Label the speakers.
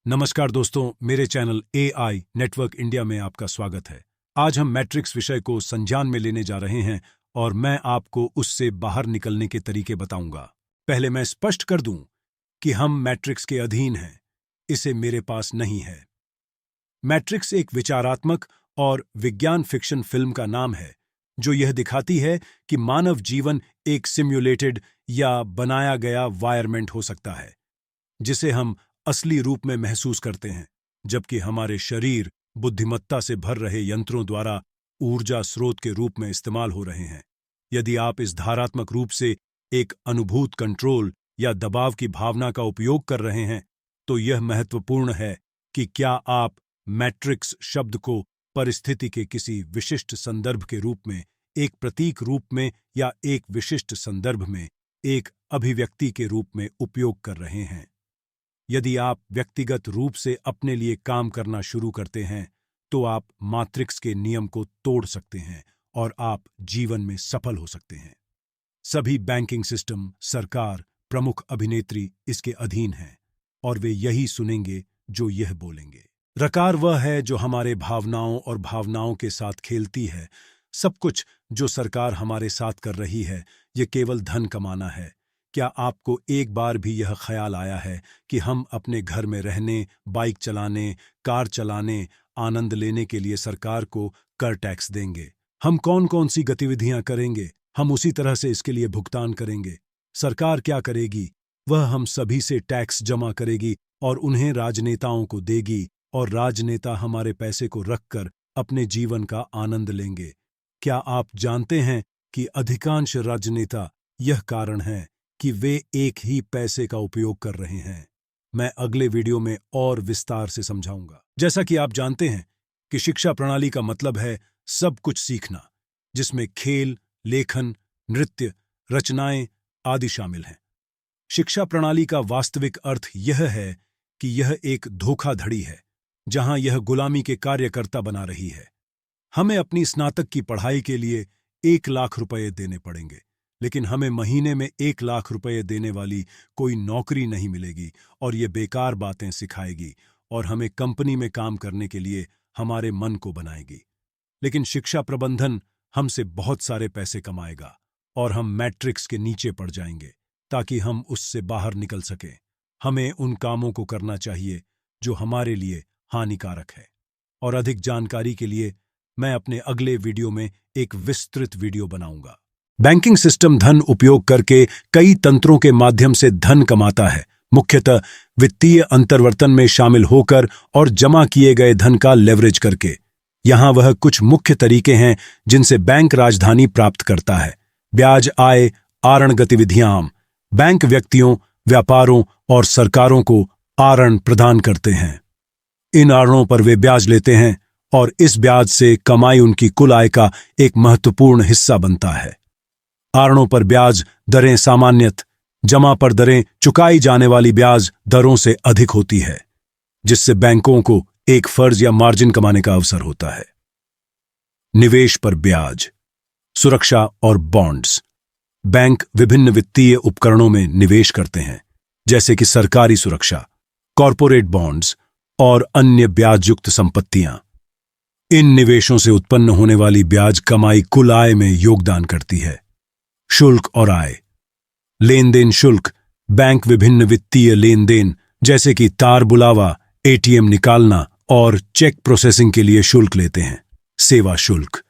Speaker 1: नमस्कार दोस्तों, मेरे चैनल एआई नेटवर्क इंडिया में आपका स्वागत है। आज हम मैट्रिक्स विषय को संज्ञान में लेने जा रहे हैं और मैं आपको उससे बाहर निकलने के तरीके बताऊंगा। पहले मैं स्पष्ट कर दूं कि हम मैट्रिक्स के अधीन हैं, इसे मेरे पास नहीं है। मैट्रिक्स एक विचारात्मक और विज्ञान फिक्शन फिल्म का नाम है जो यह दिखाती है कि मानव जीवन एक सिम्युलेटेड या बनाया गया वायरमेंट हो सकता है जिसे हम असली रूप में महसूस करते हैं, जबकि हमारे शरीर बुद्धिमत्ता से भर रहे यंत्रों द्वारा ऊर्जा स्रोत के रूप में इस्तेमाल हो रहे हैं। यदि आप इस धारात्मक रूप से एक अनुभूत कंट्रोल या दबाव की भावना का उपयोग कर रहे हैं, तो यह महत्वपूर्ण है कि क्या आप मैट्रिक्स शब्द को परिस्थिति के किसी विशिष्ट संदर्भ के रूप में, एक प्रतीक रूप में या एक विशिष्ट संदर्भ में एक अभिव्यक्ति के रूप में उपयोग कर रहे हैं। यदि आप व्यक्तिगत रूप से अपने लिए काम करना शुरू करते हैं, तो आप मैट्रिक्स के नियम को तोड़ सकते हैं और आप जीवन में सफल हो सकते हैं। सभी बैंकिंग सिस्टम, सरकार, प्रमुख अभिनेत्री इसके अधीन हैं और वे यही सुनेंगे जो यह बोलेंगे। रकार वह है जो हमारे भावनाओं और भावनाओं के साथ खेलती है। सब कुछ जो सरकार हमारे साथ कर रही है, यह केवल धन कमाना है। क्या आपको एक बार भी यह ख्याल आया है कि हम अपने घर में रहने, बाइक चलाने, कार चलाने, आनंद लेने के लिए सरकार को कर टैक्स देंगे? हम कौन कौन सी गतिविधियां करेंगे, हम उसी तरह से इसके लिए भुगतान करेंगे। सरकार क्या करेगी? वह हम सभी से टैक्स जमा करेगी और उन्हें राजनेताओं को देगी और राजनेता हमारे पैसे को रखकर अपने जीवन का आनंद लेंगे। क्या आप जानते हैं कि अधिकांश राजनेता यह कारण है कि वे एक ही पैसे का उपयोग कर रहे हैं? मैं अगले वीडियो में और विस्तार से समझाऊंगा। जैसा कि आप जानते हैं कि शिक्षा प्रणाली का मतलब है सब कुछ सीखना, जिसमें खेल, लेखन, नृत्य, रचनाएं आदि शामिल हैं। शिक्षा प्रणाली का वास्तविक अर्थ यह है कि यह एक धोखाधड़ी है जहां यह गुलामी के कार्यकर्ता बना रही है। हमें अपनी स्नातक की पढ़ाई के लिए 1 लाख रुपए देने पड़ेंगे, लेकिन हमें महीने में 1 लाख रुपए देने वाली कोई नौकरी नहीं मिलेगी और ये बेकार बातें सिखाएगी और हमें कंपनी में काम करने के लिए हमारे मन को बनाएगी। लेकिन शिक्षा प्रबंधन हमसे बहुत सारे पैसे कमाएगा और हम मैट्रिक्स के नीचे पड़ जाएंगे ताकि हम उससे बाहर निकल सकें। हमें उन कामों को करना चाहिए जो हमारे लिए हानिकारक है। और अधिक जानकारी के लिए मैं अपने अगले वीडियो में एक विस्तृत वीडियो बनाऊंगा। बैंकिंग सिस्टम धन उपयोग करके कई तंत्रों के माध्यम से धन कमाता है, मुख्यतः वित्तीय अंतर्वर्तन में शामिल होकर और जमा किए गए धन का लेवरेज करके। यहां वह कुछ मुख्य तरीके हैं जिनसे बैंक राजधानी प्राप्त करता है। ब्याज, आय, आरण गतिविधियां। बैंक व्यक्तियों, व्यापारों और सरकारों को आरण प्रदान करते हैं। इन आरणों पर वे ब्याज लेते हैं और इस ब्याज से कमाई उनकी कुल आय का एक महत्वपूर्ण हिस्सा बनता है। आरणों पर ब्याज दरें सामान्यतः जमा पर दरें चुकाई जाने वाली ब्याज दरों से अधिक होती है, जिससे बैंकों को एक फर्ज या मार्जिन कमाने का अवसर होता है। निवेश पर ब्याज, सुरक्षा और बॉन्ड्स। बैंक विभिन्न वित्तीय उपकरणों में निवेश करते हैं, जैसे कि सरकारी सुरक्षा, कॉरपोरेट बॉन्ड्स और अन्य ब्याजयुक्त संपत्तियां। इन निवेशों से उत्पन्न होने वाली ब्याज कमाई कुल आय में योगदान करती है। शुल्क और आय। लेन देन शुल्क। बैंक विभिन्न वित्तीय लेन देन जैसे कि तार बुलावा, एटीएम निकालना और चेक प्रोसेसिंग के लिए शुल्क लेते हैं। सेवा शुल्क।